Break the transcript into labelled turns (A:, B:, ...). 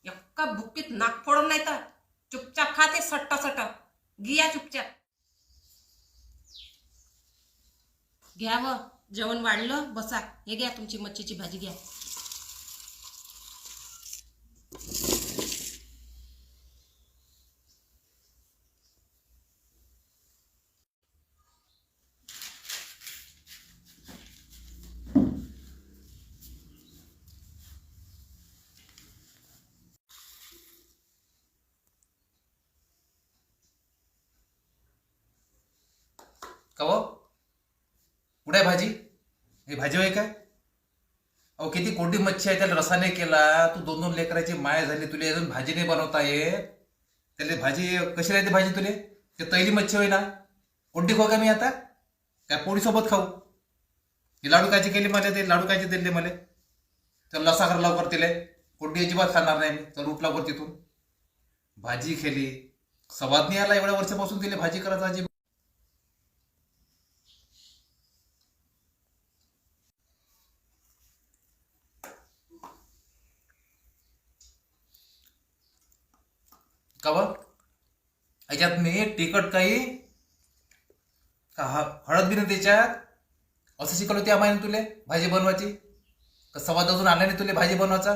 A: एक्का बुक्कीत नाक फोडून नाही तर चुपचाप खाते सट्टा सट्टा घ्या चुपचाप घ्या व जेवण वाढलं बसा हे घ्या तुमची मच्छीची भाजी घ्या
B: कव कुठे आहे भाजी? ही भाजी होय काय? अहो किती कोरडी मच्छी आहे, त्याला रसाने केला. तू दोन दोन लेकराची माय झाली, तुला अजून भाजी नाही बनवता येत. त्याला भाजी कशी राहते भाजी तुले? ते तैली मच्छी होय ना, कोणती खाऊ का मी आता? काय पोळी सोबत खाऊ? ही लाडू कायची केली मला, ते लाडू कायचे दिले मला? तर लसा कर लवकर तिले, कोणती अजिबात खाणार नाही मी. तर उठ लवकर तिथून. भाजी केली, स्वाद नाही आला एवढ्या वर्षापासून तिले भाजी करायचा अजिबात. का बरं? याच्यात मी तिखट काही का हळद बी नाही त्याच्यात. असं शिकवलं त्या माहिती तुले भाजी बनवायची? का सवाद अजून आला नाही तुले भाजी बनवायचा?